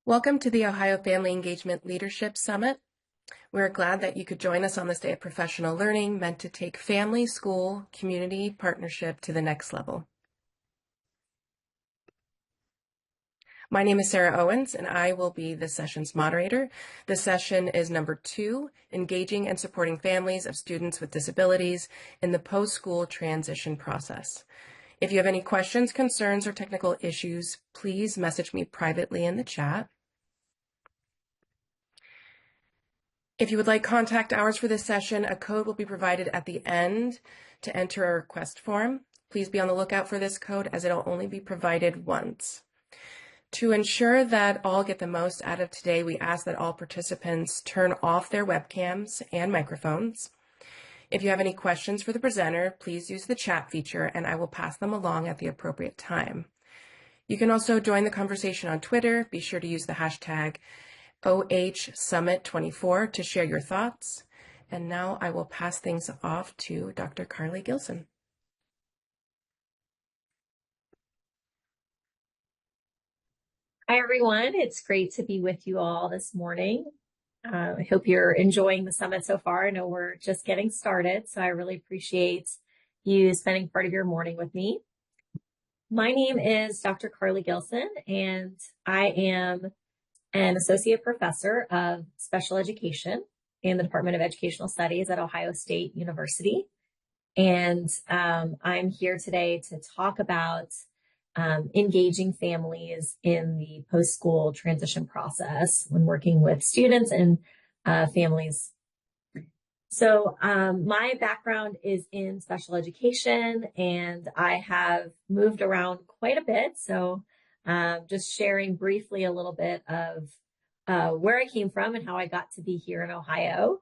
Welcome to the Ohio Family Engagement Leadership Summit. We're glad that you could join us on this day of professional learning meant to take family, school, community partnership to the next level. My name is Sarah Owens, and I will be the session's moderator. The session is number 2, Engaging and Supporting Families of Students with Disabilities in the Post-School Transition Process. If you have any questions, concerns, or technical issues, please message me privately in the chat. If you would like contact hours for this session, a code will be provided at the end to enter a request form. Please be on the lookout for this code as it'll only be provided once. To ensure that all get the most out of today, we ask that all participants turn off their webcams and microphones. If you have any questions for the presenter, please use the chat feature and I will pass them along at the appropriate time. You can also join the conversation on Twitter. Be sure to use the hashtag OHSummit24 to share your thoughts. And now I will pass things off to Dr. Carly Gilson. Hi, everyone. It's great to be with you all this morning. I hope you're enjoying the summit so far. I know we're just getting started, so I really appreciate you spending part of your morning with me. My name is Dr. Carly Gilson, and I am an associate professor of special education in the Department of Educational Studies at Ohio State University. And I'm here today to talk about engaging families in the post-school transition process when working with students and families. So my background is in special education, and I have moved around quite a bit. So just sharing briefly a little bit of where I came from and how I got to be here in Ohio.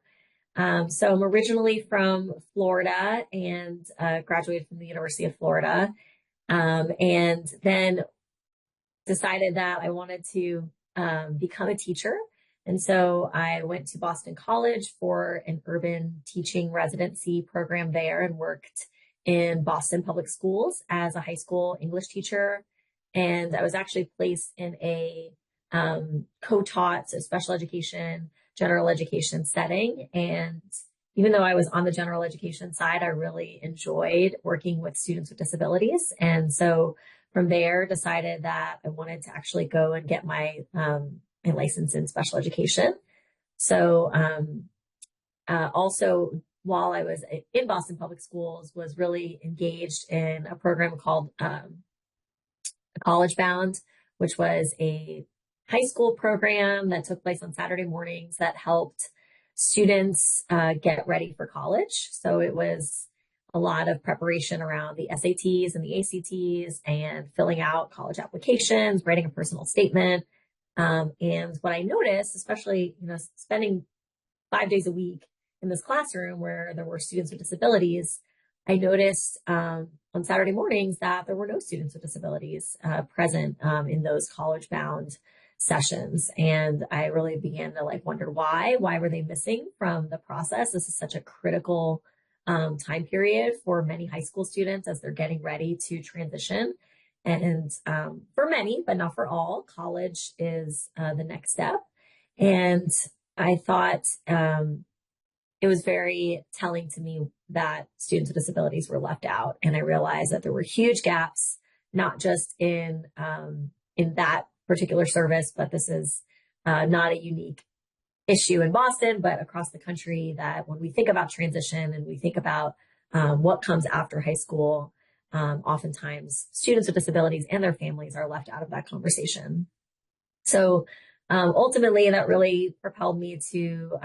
So I'm originally from Florida and graduated from the University of Florida. And then decided that I wanted to become a teacher. And so I went to Boston College for an urban teaching residency program there and worked in Boston Public Schools as a high school English teacher. And I was actually placed in a co-taught, so special education, general education setting. And even though I was on the general education side, I really enjoyed working with students with disabilities. And so from there, decided that I wanted to actually go and get my license in special education. So also, while I was in Boston Public Schools, was really engaged in a program called College Bound, which was a high school program that took place on Saturday mornings that helped students get ready for college. So it was a lot of preparation around the SATs and the ACTs and filling out college applications, writing a personal statement. And what I noticed, especially, spending 5 days a week in this classroom where there were students with disabilities, I noticed on Saturday mornings that there were no students with disabilities present in those college-bound sessions. And I really began to wonder why were they missing from the process? This is such a critical time period for many high school students as they're getting ready to transition. And for many, but not for all, college is the next step. And I thought it was very telling to me that students with disabilities were left out. And I realized that there were huge gaps, not just in that particular service, but this is not a unique issue in Boston, but across the country, that when we think about transition and we think about what comes after high school, oftentimes students with disabilities and their families are left out of that conversation. So ultimately, that really propelled me to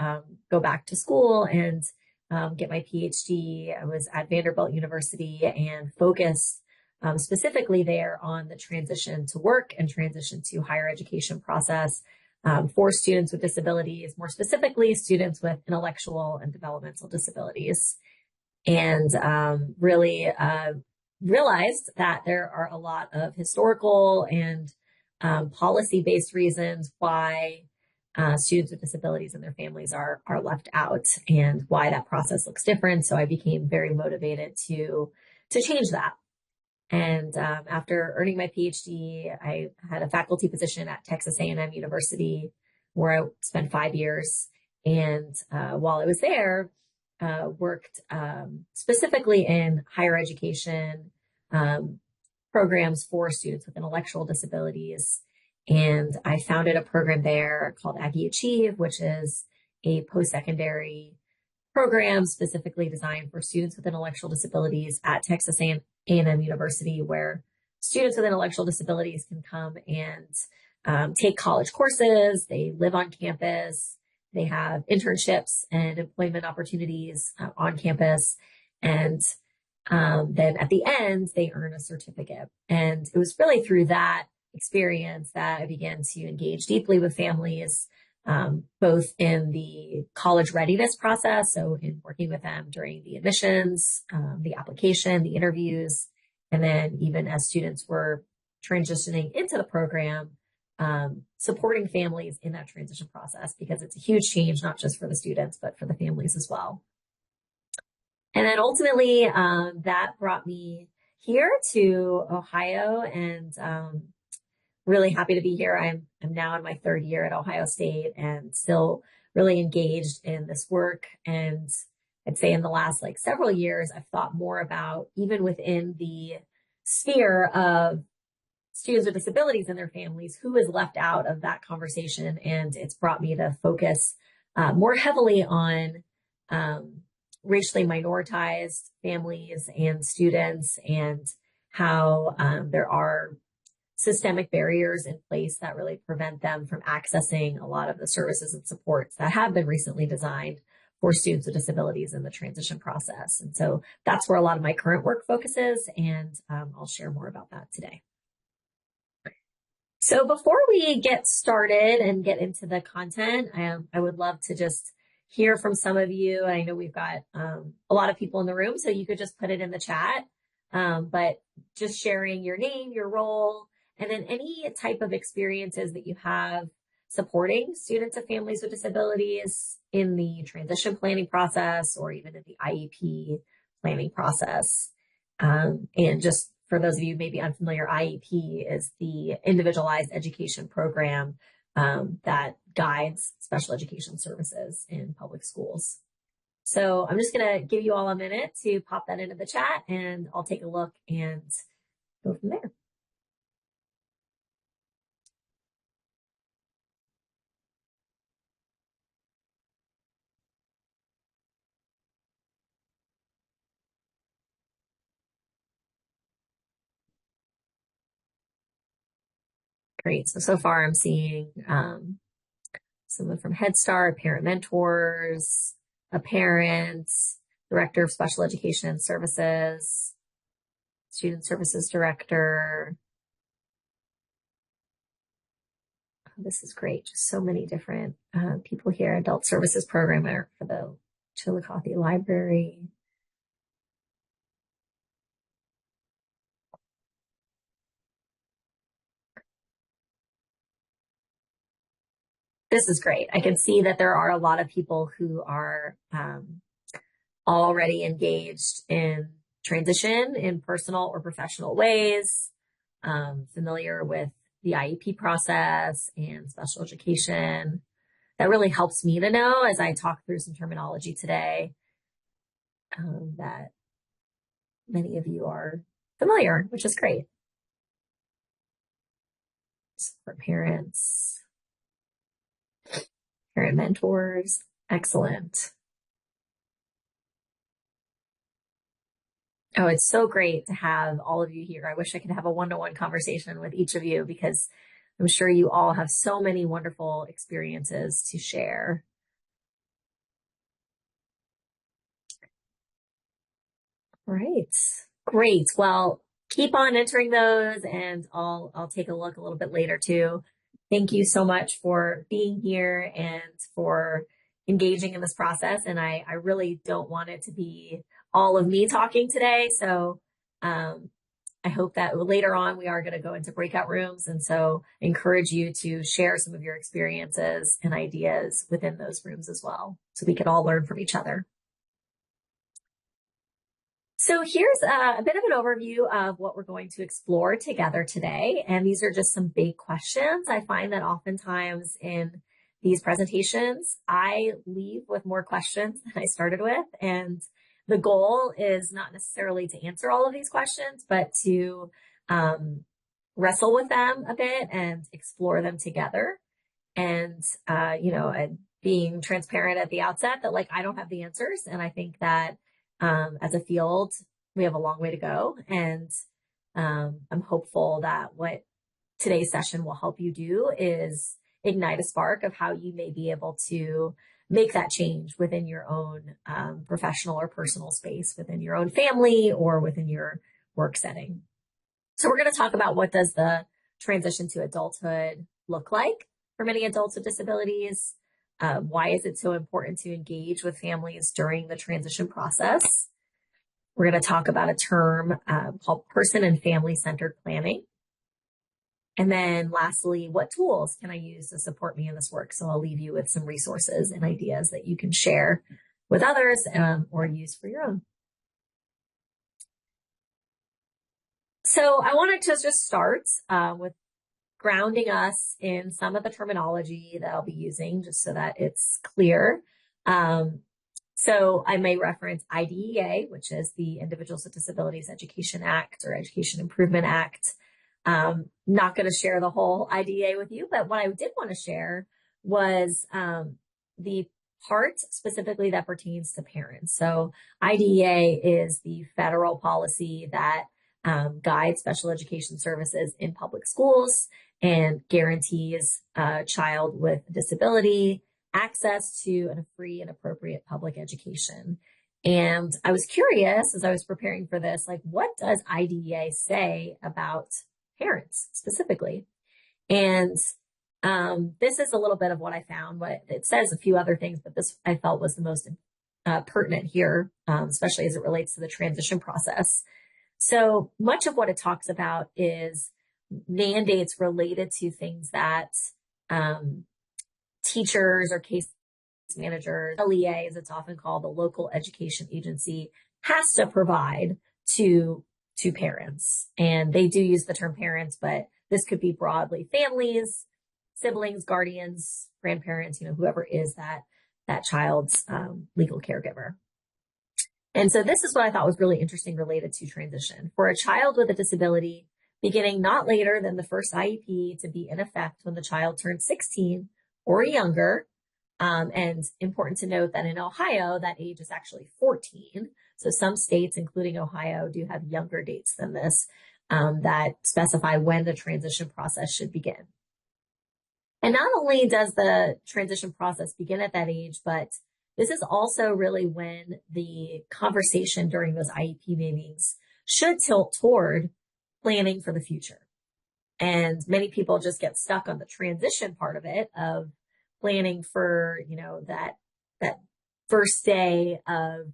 go back to school and get my PhD. I was at Vanderbilt University and focused specifically there on the transition to work and transition to higher education process for students with disabilities, more specifically students with intellectual and developmental disabilities. And really realized that there are a lot of historical and policy-based reasons why students with disabilities and their families are left out and why that process looks different. So I became very motivated to change that. And after earning my PhD, I had a faculty position at Texas A&M University, where I spent 5 years. And while I was there, worked specifically in higher education um, programs for students with intellectual disabilities. And I founded a program there called Aggie Achieve, which is a post-secondary program specifically designed for students with intellectual disabilities at Texas A&M University, where students with intellectual disabilities can come and take college courses. They live on campus. They have internships and employment opportunities on campus. And then at the end, they earn a certificate. And it was really through that experience that I began to engage deeply with families, both in the college readiness process, so in working with them during the admissions, the application, the interviews, and then even as students were transitioning into the program, supporting families in that transition process, because it's a huge change, not just for the students, but for the families as well. And then ultimately, that brought me here to Ohio, and really happy to be here. I'm now in my third year at Ohio State and still really engaged in this work. And I'd say in the last several years, I've thought more about, even within the sphere of students with disabilities and their families, who is left out of that conversation. And it's brought me to focus more heavily on racially minoritized families and students, and how there are systemic barriers in place that really prevent them from accessing a lot of the services and supports that have been recently designed for students with disabilities in the transition process. And so that's where a lot of my current work focuses, and I'll share more about that today. So before we get started and get into the content, I would love to just hear from some of you. I know we've got a lot of people in the room, so you could just put it in the chat, but just sharing your name, your role, and then any type of experiences that you have supporting students of families with disabilities in the transition planning process, or even in the IEP planning process. And just for those of you maybe unfamiliar, IEP is the Individualized Education Program that guides special education services in public schools. So I'm just going to give you all a minute to pop that into the chat, and I'll take a look and go from there. Great. So far I'm seeing someone from Head Start, parent mentors, a parent, director of special education and services, student services director. Oh, this is great. Just so many different people here. Adult services programmer for the Chillicothe Library. This is great. I can see that there are a lot of people who are already engaged in transition in personal or professional ways, familiar with the IEP process and special education. That really helps me to know, as I talk through some terminology today, that many of you are familiar, which is great. For parents, parent mentors, excellent. Oh, it's so great to have all of you here. I wish I could have a one-to-one conversation with each of you, because I'm sure you all have so many wonderful experiences to share. All right, great. Well, keep on entering those, and I'll take a look a little bit later too. Thank you so much for being here and for engaging in this process. And I really don't want it to be all of me talking today. So I hope that later on we are going to go into breakout rooms. And so I encourage you to share some of your experiences and ideas within those rooms as well, so we can all learn from each other. So here's a bit of an overview of what we're going to explore together today. And these are just some big questions. I find that oftentimes in these presentations, I leave with more questions than I started with. And the goal is not necessarily to answer all of these questions, but to wrestle with them a bit and explore them together. And, being transparent at the outset that like, I don't have the answers. And I think that, as a field, we have a long way to go. And, I'm hopeful that what today's session will help you do is ignite a spark of how you may be able to make that change within your own, professional or personal space, within your own family or within your work setting. So we're going to talk about what does the transition to adulthood look like for many adults with disabilities. Why is it so important to engage with families during the transition process? We're going to talk about a term called person and family-centered planning. And then lastly, what tools can I use to support me in this work? So I'll leave you with some resources and ideas that you can share with others or use for your own. So I wanted to just start with grounding us in some of the terminology that I'll be using just so that it's clear. So I may reference IDEA, which is the Individuals with Disabilities Education Act or Education Improvement Act. Not going to share the whole IDEA with you, but what I did want to share was the part specifically that pertains to parents. So IDEA is the federal policy that guides special education services in public schools and guarantees a child with a disability access to a free and appropriate public education. And I was curious as I was preparing for this, like, what does IDEA say about parents specifically? And this is a little bit of what I found. What it says a few other things, but this I felt was the most pertinent here, especially as it relates to the transition process. So much of what it talks about is mandates related to things that teachers or case managers, LEA, as it's often called, the local education agency, has to provide to parents. And they do use the term parents, but this could be broadly families, siblings, guardians, grandparents, whoever is that child's legal caregiver. And so this is what I thought was really interesting related to transition. For a child with a disability, beginning not later than the first IEP to be in effect when the child turns 16 or younger. And important to note that in Ohio, that age is actually 14. So some states, including Ohio, do have younger dates than this that specify when the transition process should begin. And not only does the transition process begin at that age, but this is also really when the conversation during those IEP meetings should tilt toward planning for the future. And many people just get stuck on the transition part of it, of planning for, that first day of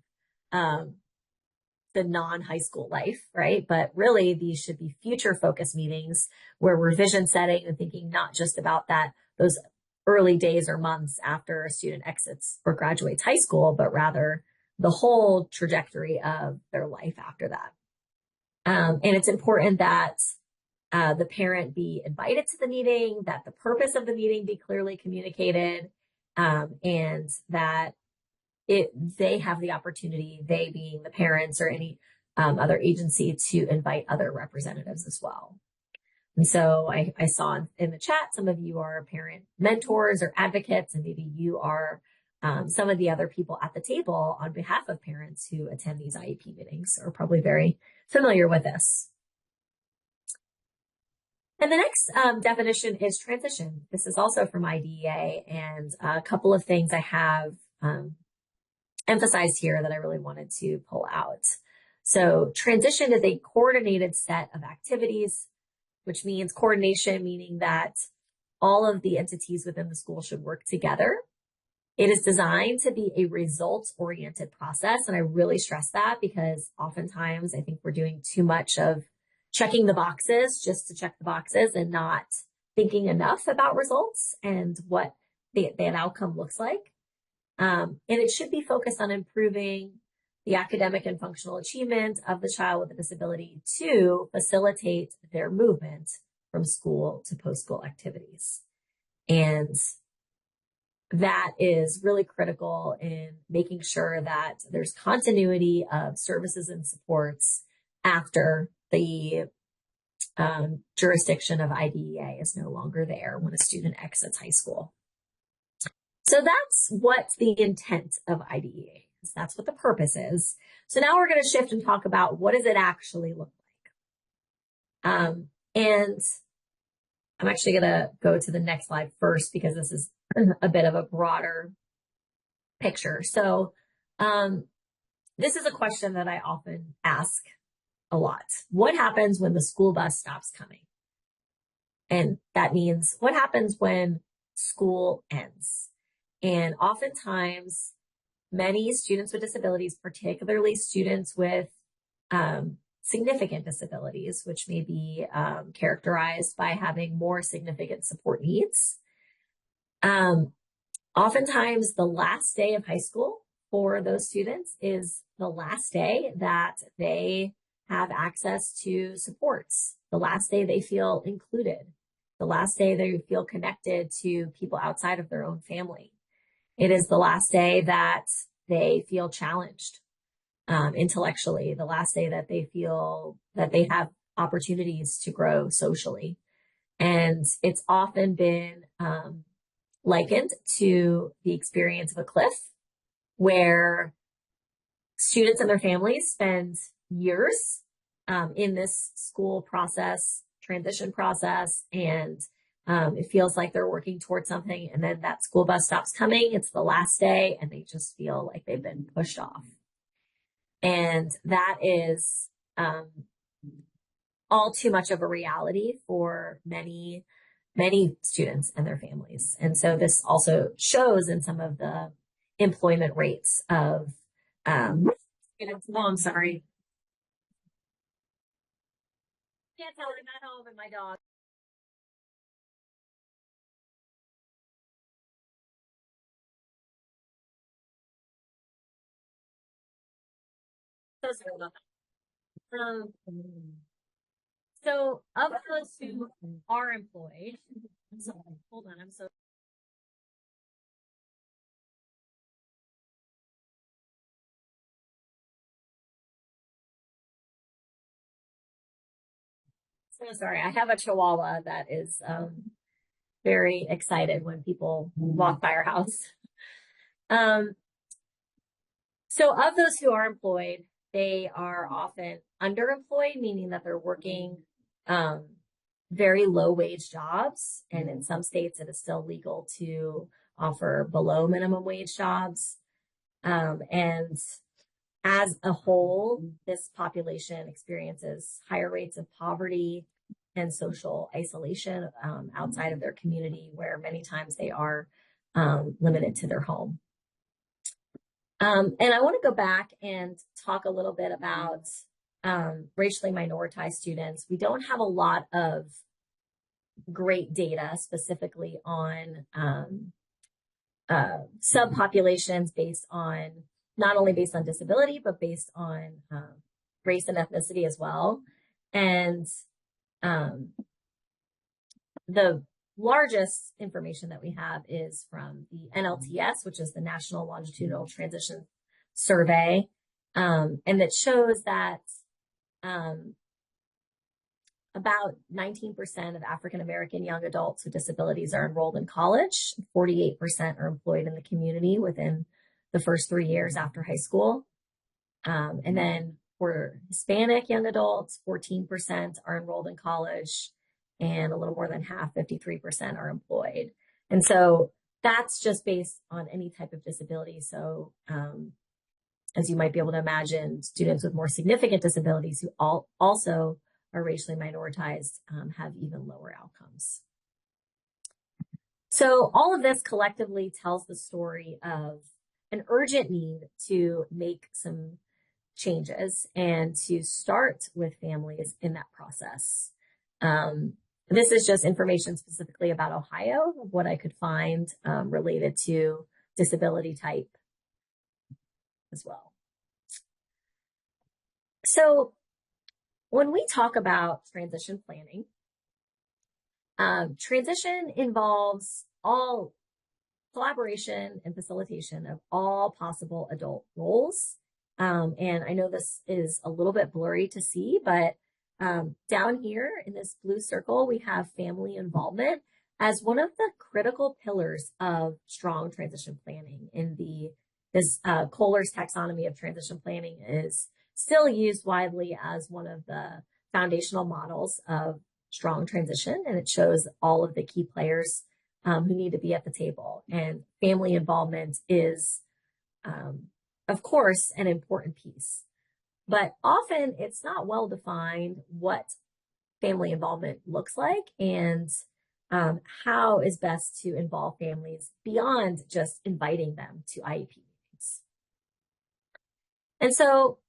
the non-high school life, right? But really, these should be future focused meetings where we're vision setting and thinking not just about those early days or months after a student exits or graduates high school, but rather the whole trajectory of their life after that. And it's important that the parent be invited to the meeting, that the purpose of the meeting be clearly communicated, and that they have the opportunity, they being the parents or any other agency, to invite other representatives as well. And so I saw in the chat, some of you are parent mentors or advocates, and maybe you are some of the other people at the table on behalf of parents who attend these IEP meetings are probably very familiar with this. And the next definition is transition. This is also from IDEA, and a couple of things I have emphasized here that I really wanted to pull out. So transition is a coordinated set of activities, which means coordination, meaning that all of the entities within the school should work together. It is designed to be a results-oriented process. And I really stress that because oftentimes I think we're doing too much of checking the boxes just to check the boxes and not thinking enough about results and what that outcome looks like. And it should be focused on improving the academic and functional achievement of the child with a disability to facilitate their movement from school to post-school activities. And that is really critical in making sure that there's continuity of services and supports after the jurisdiction of IDEA is no longer there when a student exits high school. So that's what the intent of IDEA is. That's what the purpose is. So now we're going to shift and talk about what does it actually look like. And I'm actually going to go to the next slide first because this is a bit of a broader picture. So this is a question that I often ask a lot. What happens when the school bus stops coming? And that means what happens when school ends? And oftentimes, many students with disabilities, particularly students with significant disabilities, which may be characterized by having more significant support needs, oftentimes the last day of high school for those students is the last day that they have access to supports, the last day they feel included, the last day they feel connected to people outside of their own family. It is the last day that they feel challenged intellectually, the last day that they feel that they have opportunities to grow socially. And it's often been likened to the experience of a cliff where students and their families spend years in this school process, transition process, and it feels like they're working towards something, and then that school bus stops coming. It's the last day, and they just feel like they've been pushed off. And that is all too much of a reality for many, many students and their families. And so this also shows in some of the employment rates of students. Oh, I'm sorry. Can't tell I'm at home and my dog. So sorry about that. So of those who are employed, hold on, I'm so sorry. I have a Chihuahua that is very excited when people walk by our house. So of those who are employed, they are often underemployed, meaning that they're working very low wage jobs. And in some states, it is still legal to offer below minimum wage jobs. And as a whole, this population experiences higher rates of poverty and social isolation outside of their community, where many times they are limited to their home. And I want to go back and talk a little bit about racially minoritized students. We don't have a lot of great data specifically on subpopulations based on, not only based on disability, but based on race and ethnicity as well. And the largest information that we have is from the NLTS, which is the National Longitudinal Transition Survey, and that shows that about 19% of African American young adults with disabilities are enrolled in college. 48% are employed in the community within the first 3 years after high school. And then for Hispanic young adults, 14% are enrolled in college, and a little more than half, 53%, are employed. And so that's just based on any type of disability. So as you might be able to imagine, students with more significant disabilities who also are racially minoritized have even lower outcomes. So all of this collectively tells the story of an urgent need to make some changes and to start with families in that process. This is just information specifically about Ohio, what I could find related to disability type as well. So when we talk about transition planning, transition involves all collaboration and facilitation of all possible adult roles. And I know this is a little bit blurry to see, but down here in this blue circle, we have family involvement as one of the critical pillars of strong transition planning. This Kohler's taxonomy of transition planning is still used widely as one of the foundational models of strong transition, and it shows all of the key players who need to be at the table. And family involvement is, of course, an important piece. But often it's not well defined what family involvement looks like and how is best to involve families beyond just inviting them to IEP meetings. And so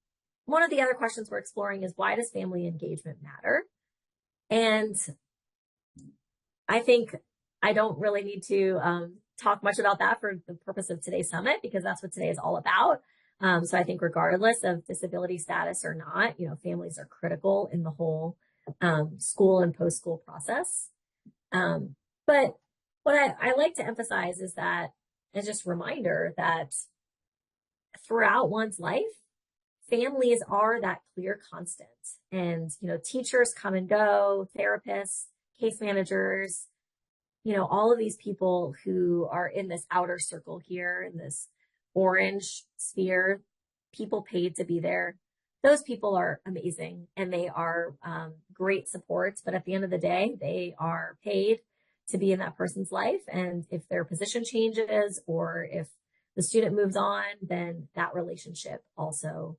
one of the other questions we're exploring is, why does family engagement matter? And I think I don't really need to talk much about that for the purpose of today's summit, because that's what today is all about. So I think regardless of disability status or not, families are critical in the whole school and post-school process. But what I like to emphasize is that, it's just a reminder that throughout one's life, families are that clear constant. And, teachers come and go, therapists, case managers, all of these people who are in this outer circle here, in this orange sphere, people paid to be there. Those people are amazing and they are great supports. But at the end of the day, they are paid to be in that person's life. And if their position changes or if the student moves on, then that relationship also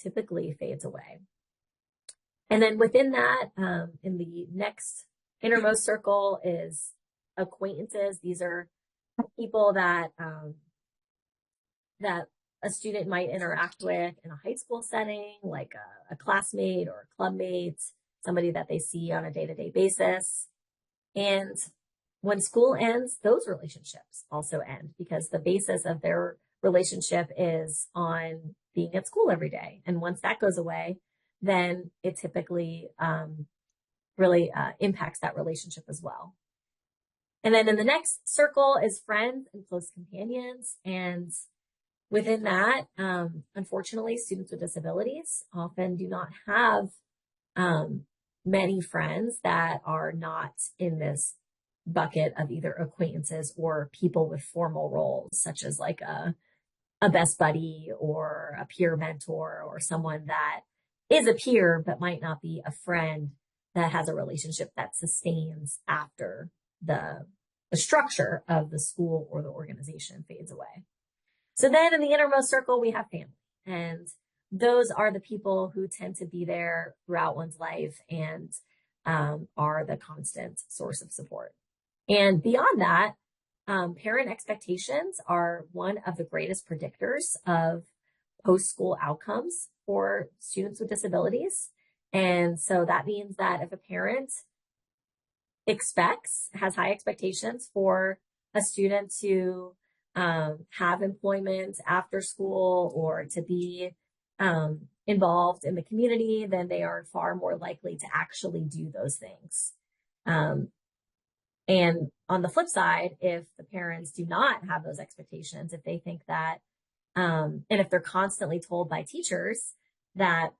typically fades away. And then within that, in the next innermost circle is acquaintances. These are people that that a student might interact with in a high school setting, like a classmate or a clubmate, somebody that they see on a day-to-day basis. And when school ends, those relationships also end, because the basis of their relationship is on being at school every day. And once that goes away, then it typically really impacts that relationship as well. And then in the next circle is friends and close companions. And within that, unfortunately, students with disabilities often do not have many friends that are not in this bucket of either acquaintances or people with formal roles, such as like a best buddy or a peer mentor or someone that is a peer but might not be a friend that has a relationship that sustains after the structure of the school or the organization fades away. So then in the innermost circle, we have family. And those are the people who tend to be there throughout one's life and are the constant source of support. And beyond that, parent expectations are one of the greatest predictors of post-school outcomes for students with disabilities. And so that means that if a parent has high expectations for a student to have employment after school or to be involved in the community, then they are far more likely to actually do those things. And on the flip side, if the parents do not have those expectations, if they think that, and if they're constantly told by teachers that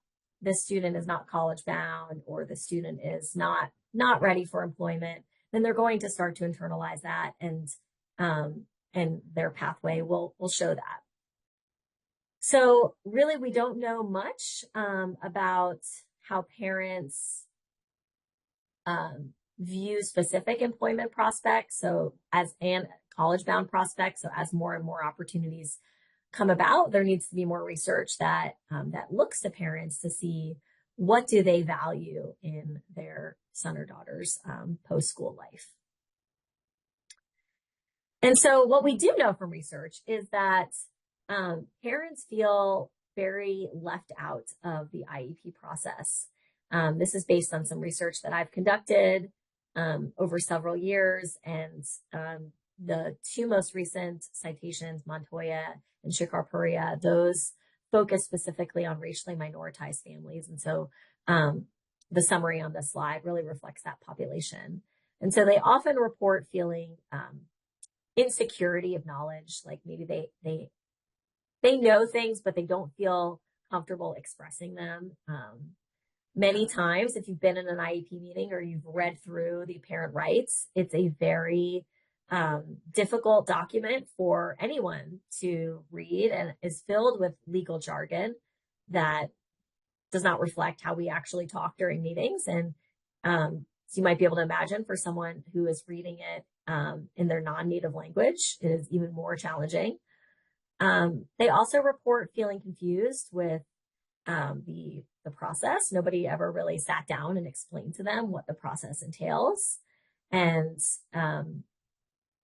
the student is not college bound or the student is not ready for employment, then they're going to start to internalize that, and their pathway will show that. So really, we don't know much about how parents view specific employment prospects. So and college-bound prospects. So as more and more opportunities come about, there needs to be more research that looks to parents to see what do they value in their son or daughter's post-school life. And so what we do know from research is that parents feel very left out of the IEP process. This is based on some research that I've conducted over several years, and the two most recent citations, Montoya and Shikarpuria, those focus specifically on racially minoritized families. And so the summary on this slide really reflects that population. And so they often report feeling insecurity of knowledge, like maybe they know things, but they don't feel comfortable expressing them. Many times, if you've been in an IEP meeting or you've read through the parent rights, it's a very difficult document for anyone to read and is filled with legal jargon that does not reflect how we actually talk during meetings. And so you might be able to imagine for someone who is reading it in their non-native language, it is even more challenging. They also report feeling confused with the process. Nobody ever really sat down and explained to them what the process entails. And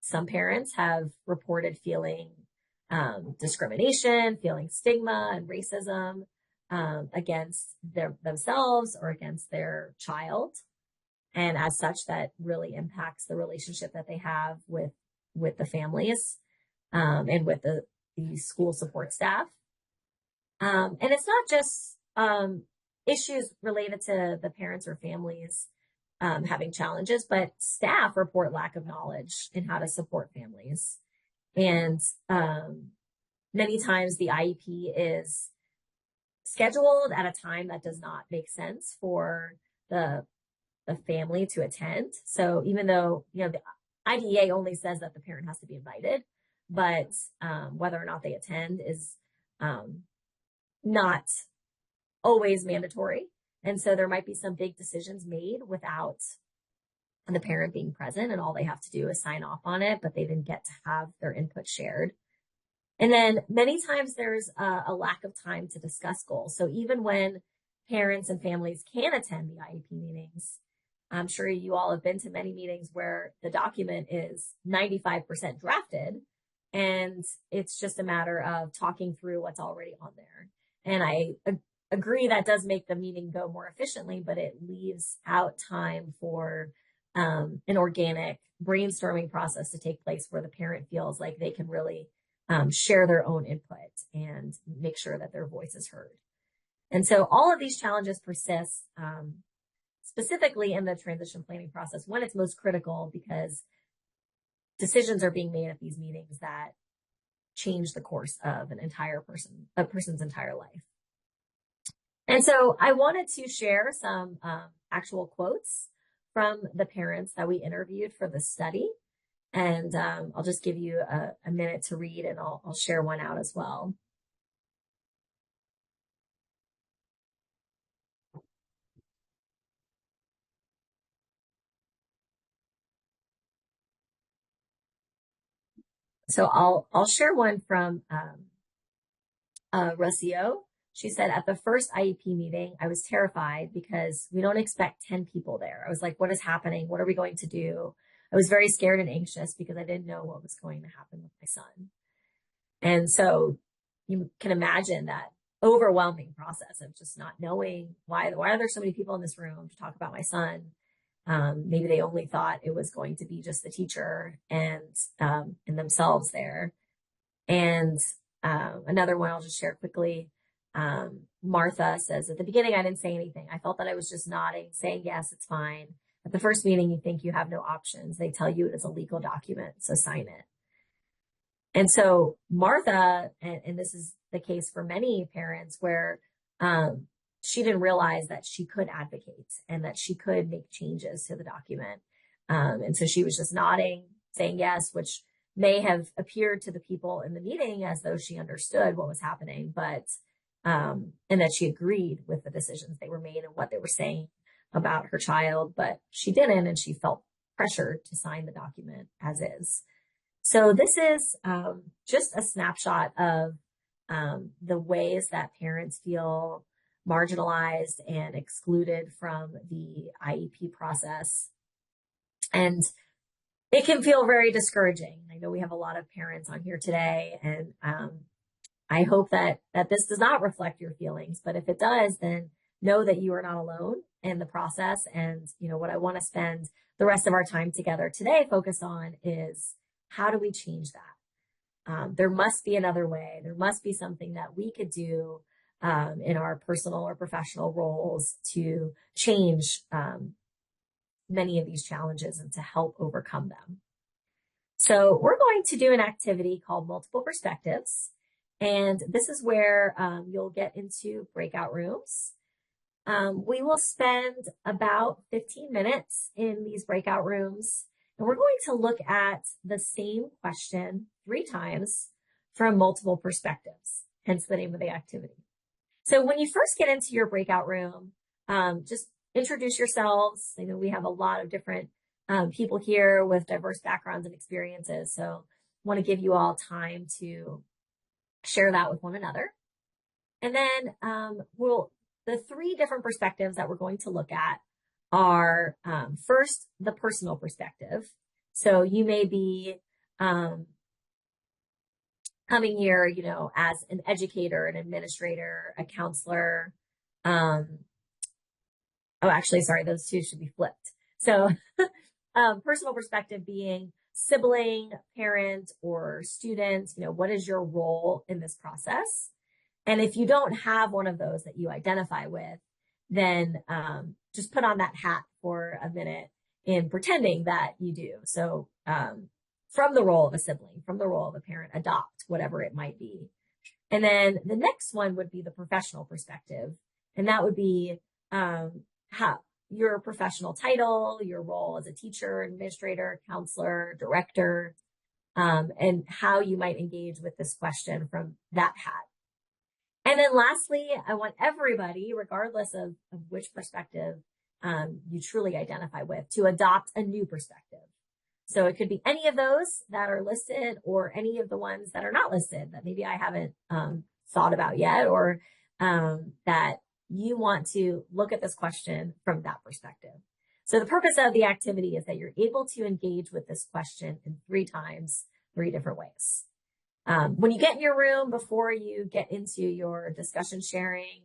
some parents have reported feeling discrimination, feeling stigma and racism against themselves or against their child. And as such, that really impacts the relationship that they have with the families and with the school support staff. And it's not just issues related to the parents or families having challenges, but staff report lack of knowledge in how to support families. And many times the IEP is scheduled at a time that does not make sense for the family to attend. So even though, the IDEA only says that the parent has to be invited, but whether or not they attend is not always mandatory. And so there might be some big decisions made without the parent being present, and all they have to do is sign off on it, but they didn't get to have their input shared. And then many times there's a lack of time to discuss goals. So even when parents and families can attend the IEP meetings, I'm sure you all have been to many meetings where the document is 95% drafted, and it's just a matter of talking through what's already on there. And I agree that does make the meeting go more efficiently, but it leaves out time for an organic brainstorming process to take place where the parent feels like they can really share their own input and make sure that their voice is heard. And so all of these challenges persist, specifically in the transition planning process when it's most critical, because decisions are being made at these meetings that change the course of a person's entire life. And so I wanted to share some actual quotes from the parents that we interviewed for the study. And I'll just give you a minute to read, and I'll share one out as well. So I'll share one from Rocio. She said, at the first IEP meeting, I was terrified because we don't expect 10 people there. I was like, what is happening? What are we going to do? I was very scared and anxious because I didn't know what was going to happen with my son. And so you can imagine that overwhelming process of just not knowing why are there so many people in this room to talk about my son? Maybe they only thought it was going to be just the teacher and themselves there. And another one I'll just share quickly. Martha says, at the beginning, I didn't say anything. I felt that I was just nodding, saying, yes, it's fine. At the first meeting, you think you have no options. They tell you it is a legal document, so sign it. And so Martha, and this is the case for many parents, where she didn't realize that she could advocate and that she could make changes to the document. And so she was just nodding, saying yes, which may have appeared to the people in the meeting as though she understood what was happening, but and that she agreed with the decisions they were made and what they were saying about her child, but she didn't, and she felt pressured to sign the document as is. So this is just a snapshot of the ways that parents feel marginalized and excluded from the IEP process. And it can feel very discouraging. I know we have a lot of parents on here today, and I hope that this does not reflect your feelings, but if it does, then know that you are not alone in the process. And, what I want to spend the rest of our time together today focused on is, how do we change that? there must be another way. There must be something that we could do in our personal or professional roles to change many of these challenges and to help overcome them. So we're going to do an activity called multiple perspectives. And this is where you'll get into breakout rooms. We will spend about 15 minutes in these breakout rooms, and we're going to look at the same question 3 times from multiple perspectives, hence the name of the activity. So when you first get into your breakout room, just introduce yourselves. I know we have a lot of different people here with diverse backgrounds and experiences, so I want to give you all time to share that with one another. And then the 3 different perspectives that we're going to look at are first, the personal perspective. So you may be coming here, as an educator, an administrator, a counselor. Actually, sorry, those 2 should be flipped. So personal perspective being sibling, parent, or student, what is your role in this process? And if you don't have one of those that you identify with, then just put on that hat for a minute in pretending that you do. So from the role of a sibling, from the role of a parent, adopt, whatever it might be. And then the next one would be the professional perspective. And that would be how your professional title, your role as a teacher, administrator, counselor, director, and how you might engage with this question from that hat. And then lastly, I want everybody, regardless of which perspective you truly identify with, to adopt a new perspective. So it could be any of those that are listed or any of the ones that are not listed that maybe I haven't thought about yet, or that you want to look at this question from that perspective. So the purpose of the activity is that you're able to engage with this question in 3 times, 3 different ways. When you get in your room, before you get into your discussion sharing,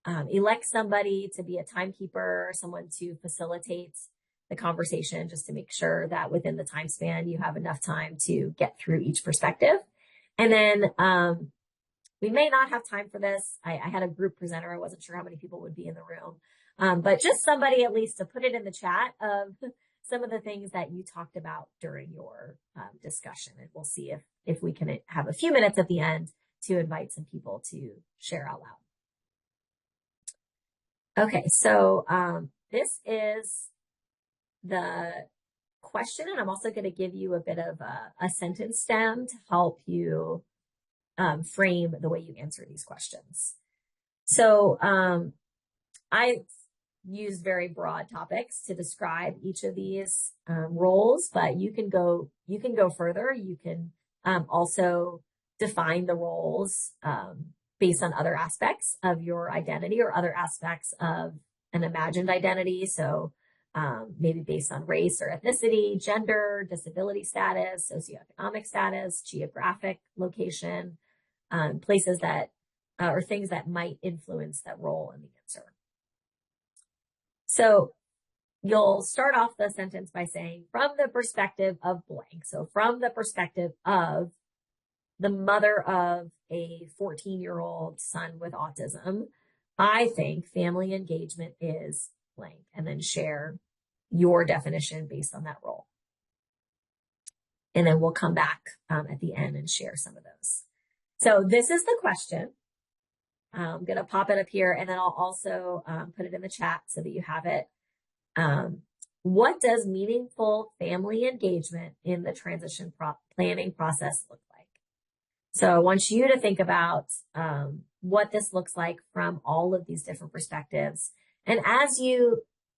elect somebody to be a timekeeper, someone to facilitate the conversation, just to make sure that within the time span, you have enough time to get through each perspective. And then we may not have time for this. I had a group presenter. I wasn't sure how many people would be in the room, but just somebody at least to put it in the chat of some of the things that you talked about during your discussion. And we'll see if we can have a few minutes at the end to invite some people to share out loud. Okay, so this is the question, and I'm also going to give you a bit of a sentence stem to help you frame the way you answer these questions. So I use very broad topics to describe each of these roles, but you can go further. You can also define the roles based on other aspects of your identity or other aspects of an imagined identity. So maybe based on race or ethnicity, gender, disability status, socioeconomic status, geographic location, places that or things that might influence that role in the answer. So you'll start off the sentence by saying, from the perspective of blank. So from the perspective of the mother of a 14-year-old son with autism, I think family engagement is blank, and then share your definition based on that role. And then we'll come back at the end and share some of those. So this is the question. I'm going to pop it up here, and then I'll also put it in the chat so that you have it. What does meaningful family engagement in the transition planning process look like? So I want you to think about what this looks like from all of these different perspectives. And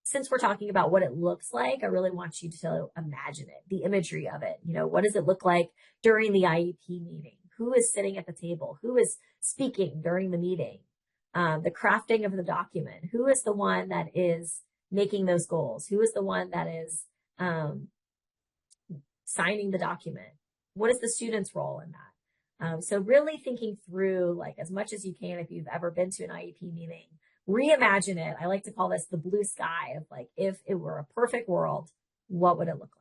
since we're talking about what it looks like, I really want you to imagine it, the imagery of it. What does it look like during the IEP meeting? Who is sitting at the table? Who is speaking during the meeting? The crafting of the document. Who is the one that is making those goals? Who is the one that is signing the document? What is the student's role in that? So really thinking through, like, as much as you can, if you've ever been to an IEP meeting, reimagine it. I like to call this the blue sky of, like, if it were a perfect world, what would it look like?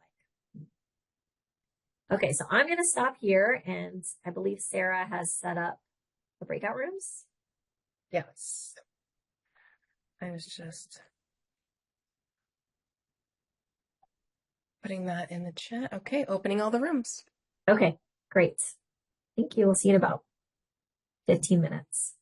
Okay, so I'm going to stop here, and I believe Sarah has set up the breakout rooms. Yes. I was just putting that in the chat. Okay, opening all the rooms. Okay, great. Thank you. We'll see you in about 15 minutes.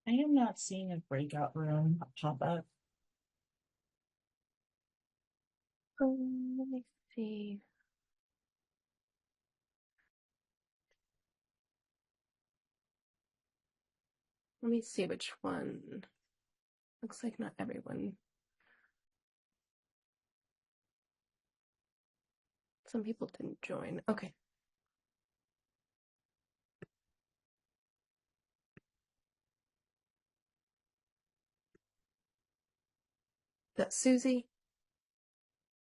I am not seeing a breakout room pop up. Let me see. Let me see which one. Looks like not everyone. Some people didn't join. Okay. That's Susie.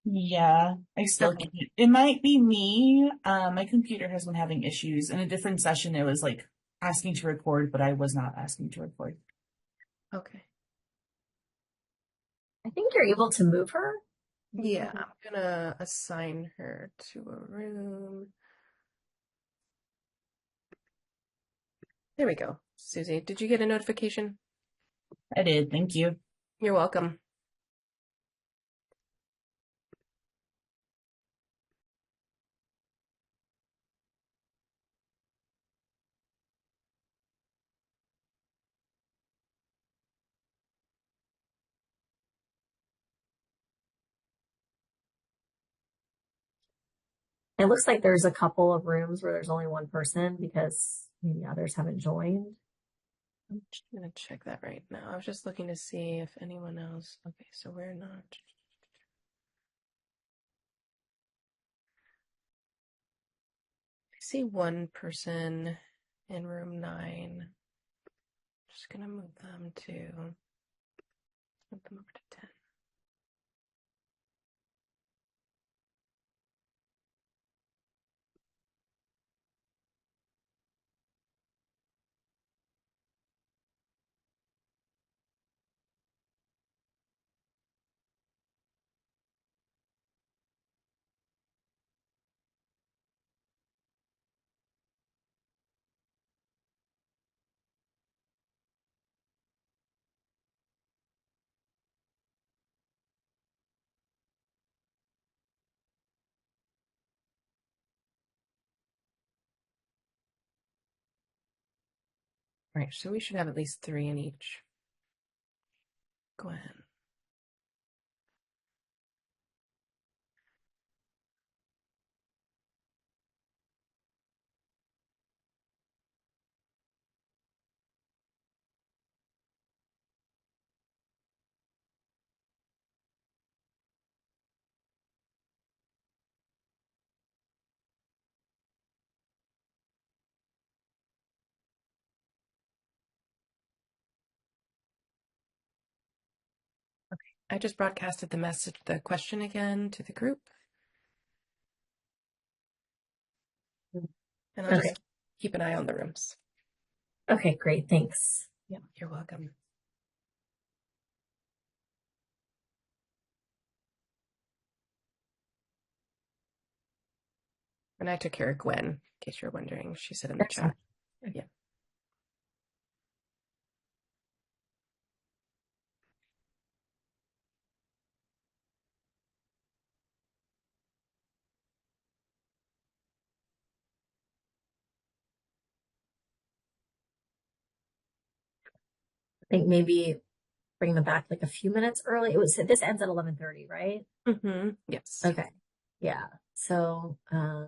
Yeah, I still Okay. can't. It might be me. My computer has been having issues. In a different session, it was like asking to record, but I was not asking to record. Okay. I think you're able to move her. Yeah, I'm gonna assign her to a room. There we go. Susie, did you get a notification? I did, thank you. You're welcome. It looks like there's a couple of rooms where there's only one person because maybe others haven't joined. I'm just gonna check that right now. I was just looking to see if anyone else. Okay, so we're not. I see one person in room 9. Just gonna move them over to 10. All right, so we should have at least 3 in each. Go ahead. I just broadcasted the question again to the group. And I'll Okay. just keep an eye on the rooms. Okay, great. Thanks. Yeah, you're welcome. And I took care of Gwen, in case you're wondering. She said in the chat. Yeah. I think maybe bring them back like a few minutes early. This ends at 11:30, right? Mm-hmm. Yes. Okay. Yeah. So, a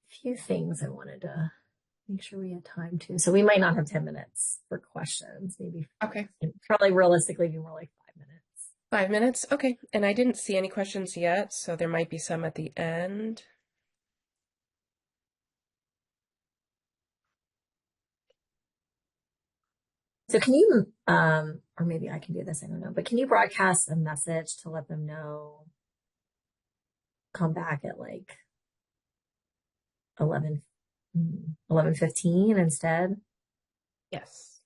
few things I wanted to make sure we had time to. So we might not have 10 minutes for questions. Maybe Okay. probably realistically be more like 5 minutes. 5 minutes. Okay. And I didn't see any questions yet, so there might be some at the end. So can you, or maybe I can do this, I don't know, but can you broadcast a message to let them know come back at like 11, 11:15 instead? Yes.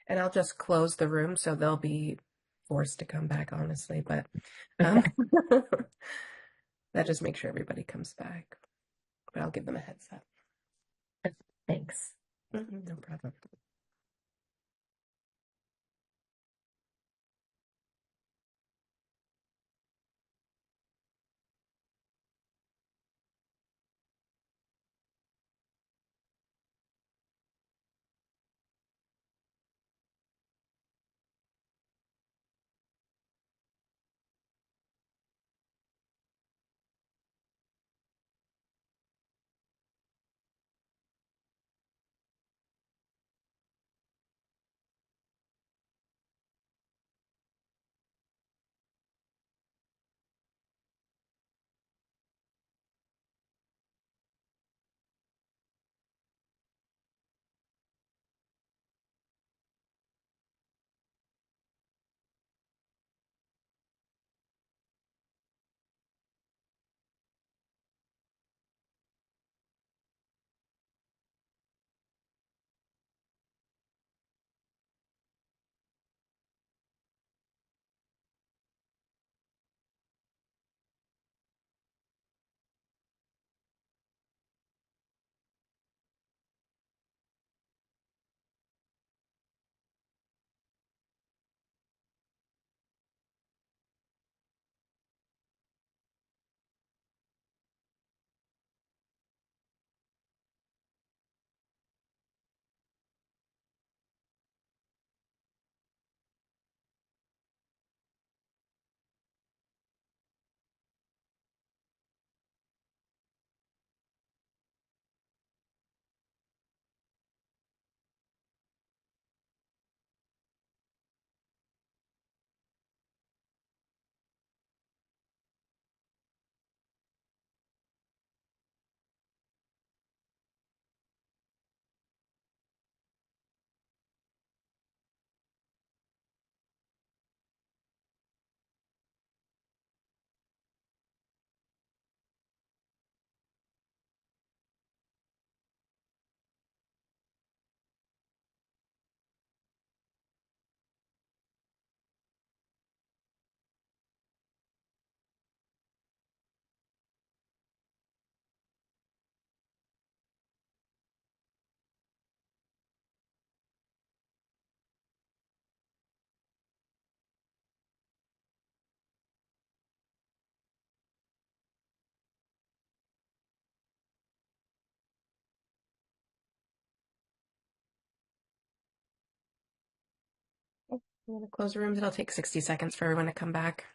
And I'll just close the room so they'll be forced to come back, honestly, but Okay. that just makes sure everybody comes back. But I'll give them a heads up. Thanks. No problem. I'm going to close the rooms. It'll take 60 seconds for everyone to come back.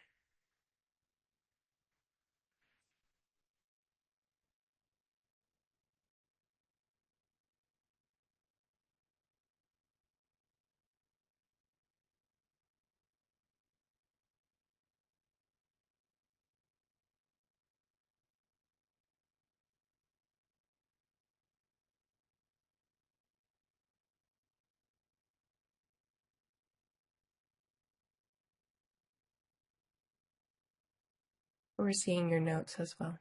We're seeing your notes as well.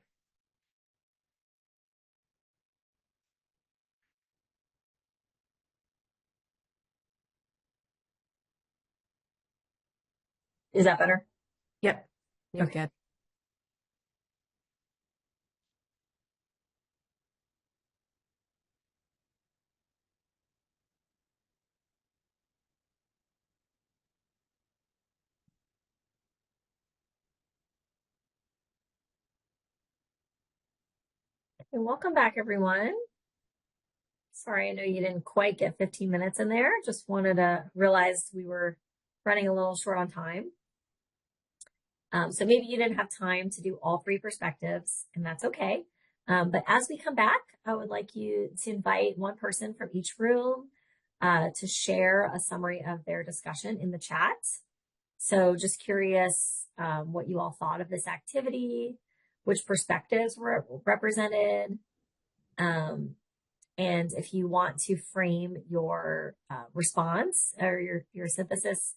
Is that better? Yep, you're Okay. good. And welcome back, everyone. Sorry, I know you didn't quite get 15 minutes in there. Just wanted to realize we were running a little short on time. So maybe you didn't have time to do all three perspectives, and that's okay. But as we come back, I would like you to invite one person from each room to share a summary of their discussion in the chat. So just curious what you all thought of this activity, which perspectives were represented, and if you want to frame your response or your synthesis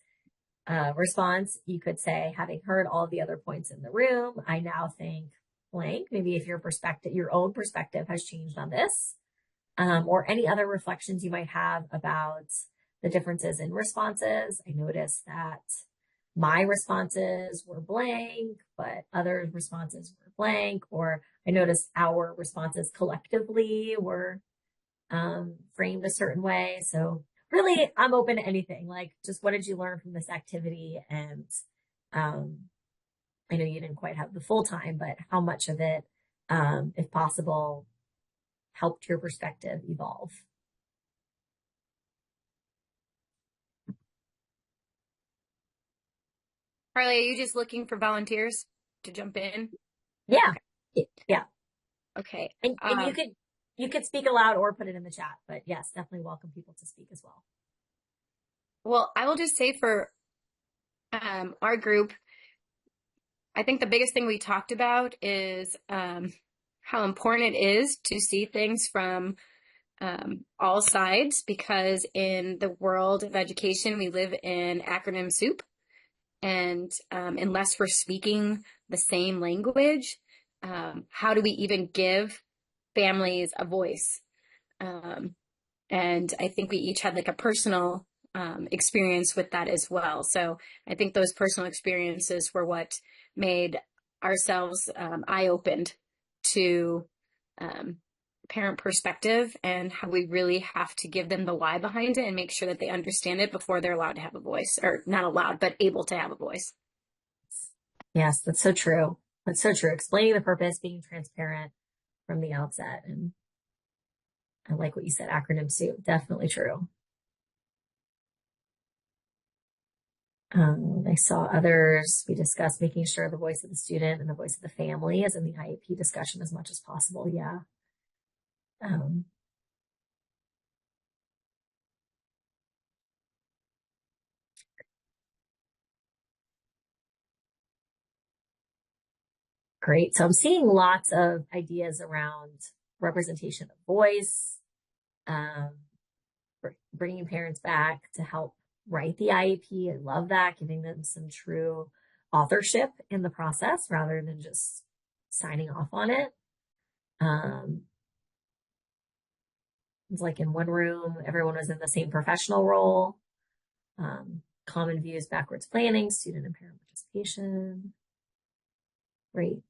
response, you could say, having heard all the other points in the room, I now think blank. Maybe if your perspective, your own perspective has changed on this, or any other reflections you might have about the differences in responses. I noticed that my responses were blank, but other responses were blank, or I noticed our responses collectively were framed a certain way. So really, I'm open to anything. Like, just what did you learn from this activity? And I know you didn't quite have the full time, but how much of it, if possible, helped your perspective evolve? Carly, are you just looking for volunteers to jump in? Yeah. Yeah. Okay. And you could speak aloud or put it in the chat, but yes, definitely welcome people to speak as well. Well, I will just say for our group, I think the biggest thing we talked about is how important it is to see things from all sides, because in the world of education, we live in acronym soup. And unless we're speaking the same language, how do we even give families a voice? And I think we each had like a personal experience with that as well. So I think those personal experiences were what made ourselves eye-opened to parent perspective, and how we really have to give them the why behind it and make sure that they understand it before they're allowed to have a voice, or not allowed, but able to have a voice. Yes, that's so true. That's so true. Explaining the purpose, being transparent from the outset. And I like what you said, acronym soup. Definitely true. I saw others. We discussed making sure the voice of the student and the voice of the family is in the IEP discussion as much as possible. Yeah. Great. So I'm seeing lots of ideas around representation of voice, bringing parents back to help write the IEP. I love that, giving them some true authorship in the process rather than just signing off on it. It's like in one room, everyone was in the same professional role. Common views, backwards planning, student and parent participation. Great.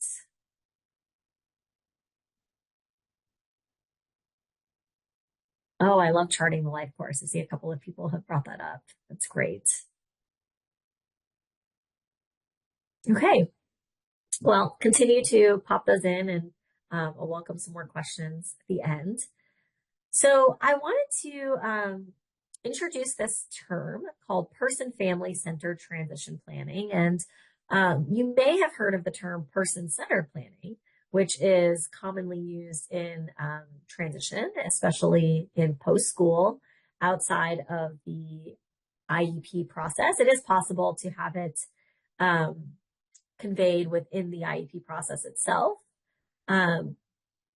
Oh, I love charting the life course. I see a couple of people have brought that up. That's great. Okay. Well, continue to pop those in, and I'll welcome some more questions at the end. So I wanted to introduce this term called person-family centered transition planning. And you may have heard of the term person-centered planning, which is commonly used in transition, especially in post-school, outside of the IEP process. It is possible to have it conveyed within the IEP process itself.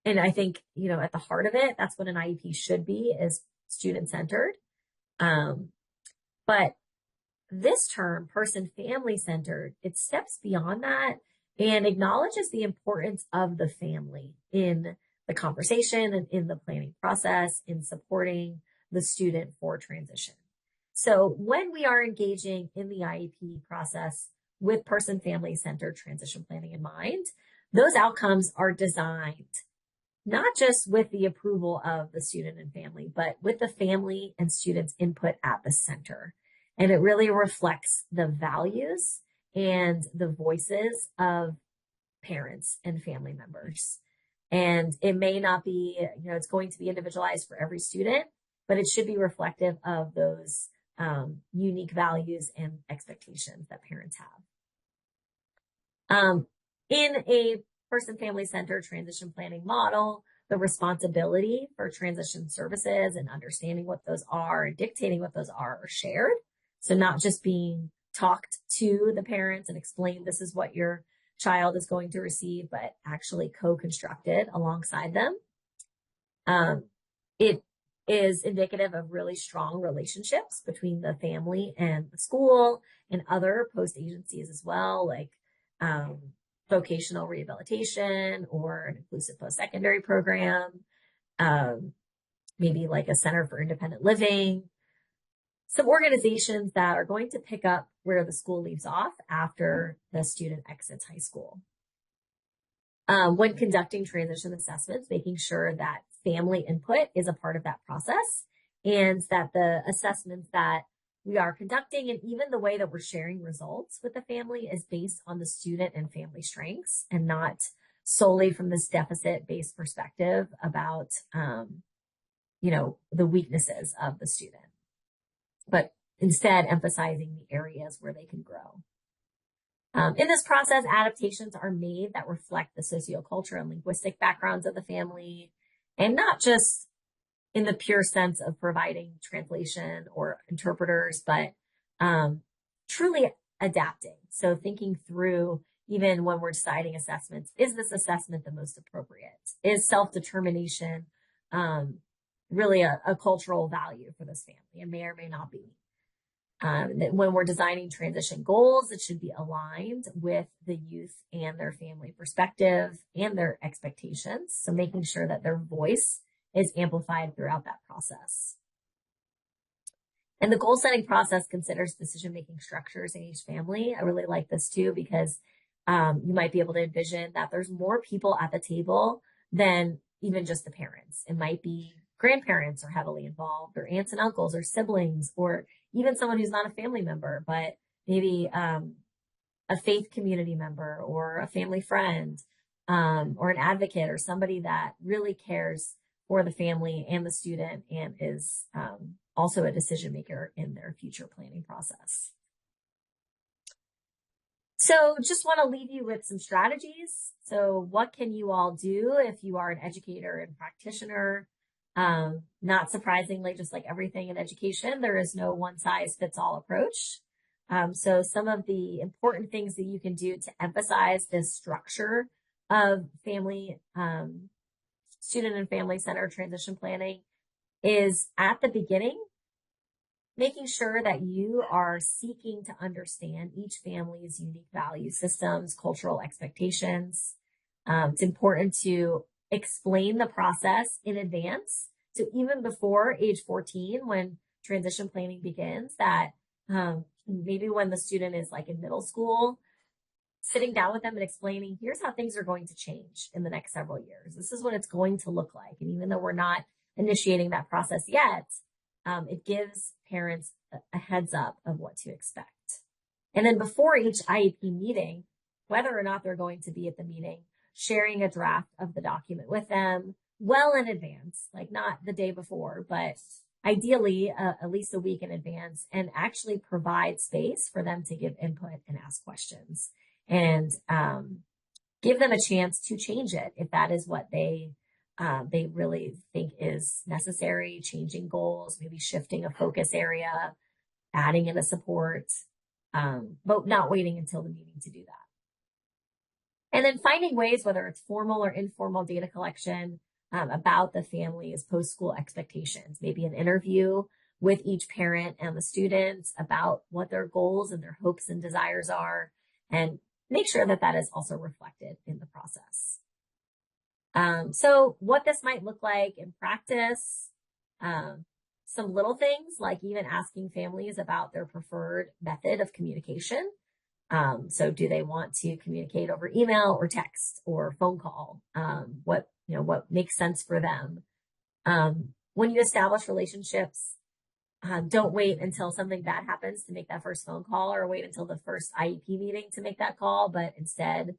And I think, at the heart of it, that's what an IEP should be, is student-centered. But this term, person-family centered, it steps beyond that and acknowledges the importance of the family in the conversation and in the planning process, in supporting the student for transition. So when we are engaging in the IEP process with person-family centered transition planning in mind, those outcomes are designed not just with the approval of the student and family, but with the family and students' input at the center. And it really reflects the values and the voices of parents and family members. And it may not be, it's going to be individualized for every student, but it should be reflective of those unique values and expectations that parents have. In a person-family centered transition planning model, the responsibility for transition services and understanding what those are and dictating what those are shared. So not just being talked to the parents and explained, this is what your child is going to receive, but actually co-constructed alongside them. It is indicative of really strong relationships between the family and the school, and other post agencies as well, like vocational rehabilitation or an inclusive post-secondary program, maybe like a center for independent living, some organizations that are going to pick up where the school leaves off after the student exits high school. When conducting transition assessments, making sure that family input is a part of that process and that the assessments that we are conducting and even the way that we're sharing results with the family is based on the student and family strengths and not solely from this deficit-based perspective about, the weaknesses of the student, but instead emphasizing the areas where they can grow. In this process, adaptations are made that reflect the sociocultural and linguistic backgrounds of the family, and not just in the pure sense of providing translation or interpreters, but truly adapting. So thinking through, even when we're deciding assessments, is this assessment the most appropriate? Is self-determination really a cultural value for this family? It may or may not be. That when we're designing transition goals, it should be aligned with the youth and their family perspective and their expectations. So making sure that their voice is amplified throughout that process. And the goal setting process considers decision-making structures in each family. I really like this too, because you might be able to envision that there's more people at the table than even just the parents. It might be grandparents are heavily involved, or aunts and uncles, or siblings, or even someone who's not a family member, but maybe a faith community member or a family friend, or an advocate or somebody that really cares for the family and the student and is also a decision maker in their future planning process. So just want to leave you with some strategies. So what can you all do if you are an educator and practitioner? Not surprisingly, just like everything in education, there is no one size fits all approach. So some of the important things that you can do to emphasize this structure of family, student and family centered transition planning is at the beginning, making sure that you are seeking to understand each family's unique value systems, cultural expectations. It's important to explain the process in advance. So even before age 14, when transition planning begins, that maybe when the student is like in middle school, sitting down with them and explaining, here's how things are going to change in the next several years. This is what it's going to look like. And even though we're not initiating that process yet, it gives parents a heads up of what to expect. And then before each IEP meeting, whether or not they're going to be at the meeting, sharing a draft of the document with them well in advance, like not the day before, but ideally at least a week in advance, and actually provide space for them to give input and ask questions, and give them a chance to change it if that is what they really think is necessary, changing goals, maybe shifting a focus area, adding in a support, but not waiting until the meeting to do that. And then finding ways, whether it's formal or informal data collection about the family's post-school expectations, maybe an interview with each parent and the students about what their goals and their hopes and desires are, and make sure that that is also reflected in the process. So what this might look like in practice, some little things like even asking families about their preferred method of communication. So do they want to communicate over email or text or phone call? What makes sense for them? When you establish relationships, don't wait until something bad happens to make that first phone call, or wait until the first IEP meeting to make that call, but instead,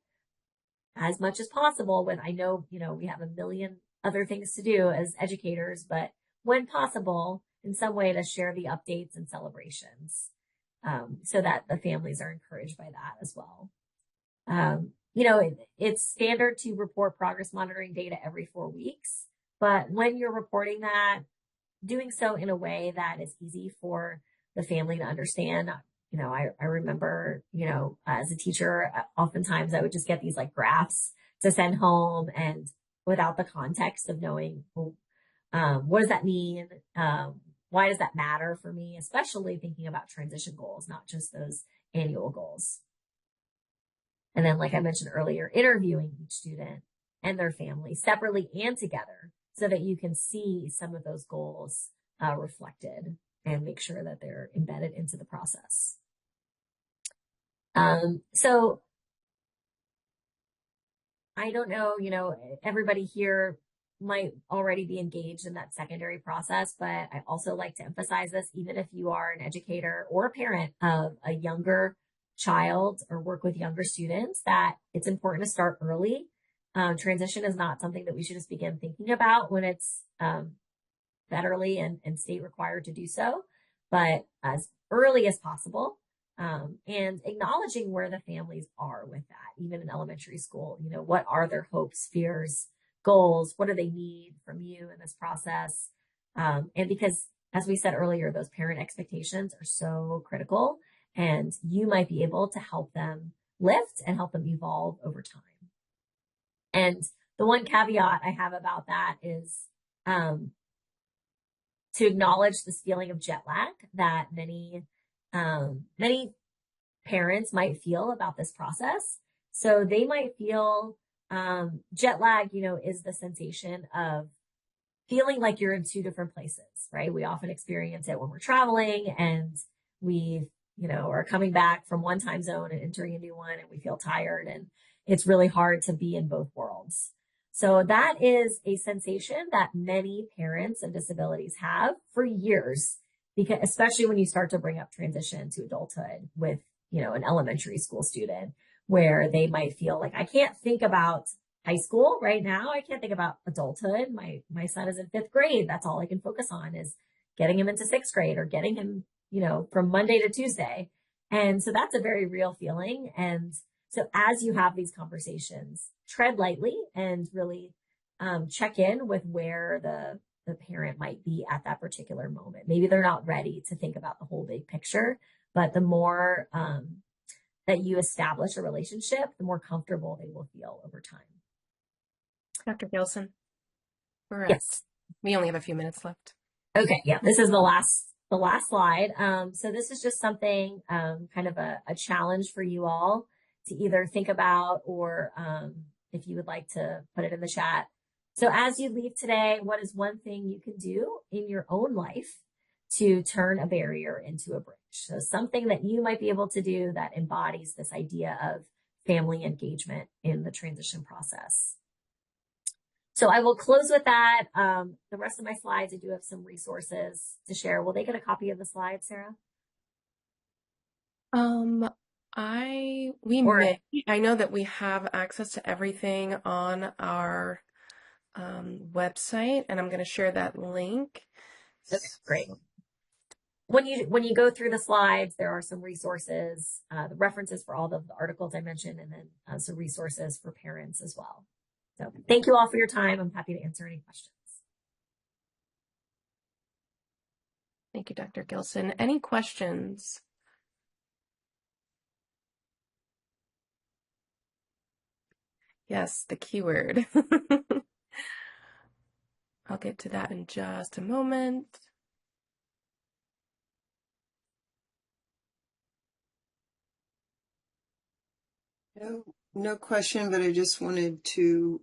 as much as possible, I know, we have a million other things to do as educators, but when possible, in some way to share the updates and celebrations, so that the families are encouraged by that as well. It's standard to report progress monitoring data every 4 weeks, but when you're reporting that, doing so in a way that is easy for the family to understand. I remember, as a teacher, oftentimes I would just get these like graphs to send home, and without the context of knowing, what does that mean? Why does that matter for me? Especially thinking about transition goals, not just those annual goals. And then, like I mentioned earlier, interviewing each student and their family separately and together so that you can see some of those goals reflected and make sure that they're embedded into the process. So I don't know, everybody here might already be engaged in that secondary process, but I also like to emphasize this, even if you are an educator or a parent of a younger child or work with younger students, that it's important to start early. Transition is not something that we should just begin thinking about when it's federally and state required to do so, but as early as possible. And acknowledging where the families are with that, even in elementary school, what are their hopes, fears, goals? What do they need from you in this process? And because, as we said earlier, those parent expectations are so critical, and you might be able to help them lift and help them evolve over time. And the one caveat I have about that is to acknowledge this feeling of jet lag that many parents might feel about this process. So they might feel jet lag, is the sensation of feeling like you're in two different places, right? We often experience it when we're traveling and we, are coming back from one time zone and entering a new one, and we feel tired, and it's really hard to be in both worlds. So that is a sensation that many parents and disabilities have for years, because especially when you start to bring up transition to adulthood with, an elementary school student, where they might feel like, I can't think about high school right now. I can't think about adulthood. My son is in 5th grade. That's all I can focus on is getting him into 6th grade or getting him, from Monday to Tuesday. And so that's a very real feeling. And so as you have these conversations, tread lightly and really check in with where the parent might be at that particular moment. Maybe they're not ready to think about the whole big picture, but the more that you establish a relationship, the more comfortable they will feel over time. Dr. Gilson, Yes. We only have a few minutes left. Okay, yeah, this is the last slide. So this is just something kind of a challenge for you all to either think about, or if you would like to put it in the chat. So as you leave today, what is one thing you can do in your own life to turn a barrier into a bridge? So something that you might be able to do that embodies this idea of family engagement in the transition process. So I will close with that. The rest of my slides, I do have some resources to share. Will they get a copy of the slides, Sarah? I know that we have access to everything on our website, and I'm going to share that link. Okay, great. When you go through the slides, there are some resources, the references for all of the articles I mentioned, and then some resources for parents as well. So thank you all for your time. I'm happy to answer any questions. Thank you, Dr. Gilson. Any questions? Yes, the keyword. I'll get to that in just a moment. No question, but I just wanted to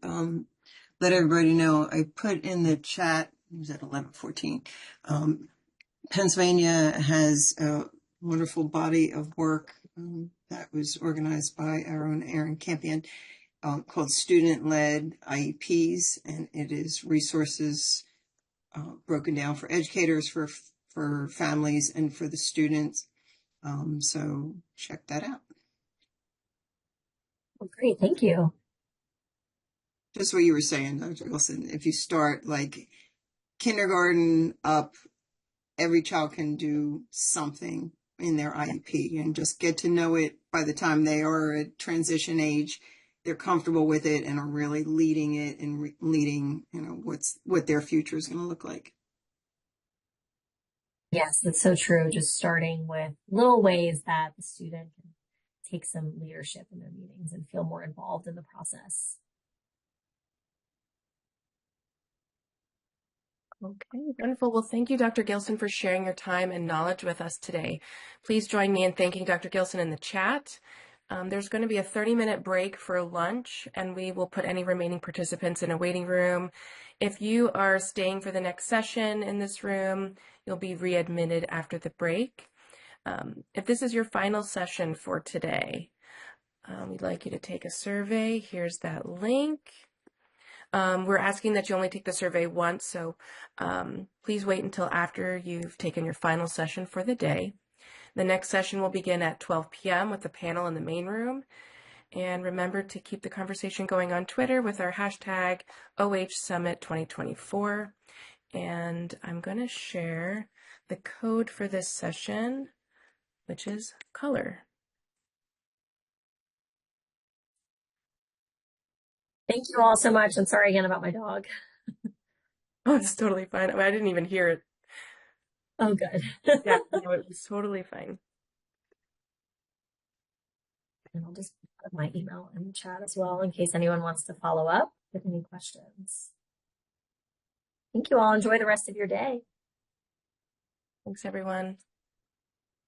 let everybody know. I put in the chat, it was at 11:14. Pennsylvania has a wonderful body of work that was organized by our own Erin Campion called Student-Led IEPs, and it is resources broken down for educators, for families, and for the students. So check that out. Well, great, thank you. Just what you were saying, Dr. Wilson, if you start like kindergarten up, every child can do something in their IEP and just get to know it by the time they are at transition age. They're comfortable with it and are really leading it and leading, what their future is going to look like. Yes, that's so true. Just starting with little ways that the student can take some leadership in their meetings and feel more involved in the process. Okay, wonderful. Well, thank you, Dr. Gilson, for sharing your time and knowledge with us today. Please join me in thanking Dr. Gilson in the chat. There's going to be a 30-minute break for lunch, and we will put any remaining participants in a waiting room. If you are staying for the next session in this room, you'll be readmitted after the break. If this is your final session for today, we'd like you to take a survey. Here's that link. We're asking that you only take the survey once, so please wait until after you've taken your final session for the day. The next session will begin at 12 p.m. with the panel in the main room. And remember to keep the conversation going on Twitter with our hashtag OHSummit2024. And I'm going to share the code for this session, which is color. Thank you all so much. And sorry again about my dog. Oh, it's totally fine. I didn't even hear it. Oh, good. Yeah, no, it was totally fine. And I'll just put my email in the chat as well in case anyone wants to follow up with any questions. Thank you all. Enjoy the rest of your day. Thanks, everyone.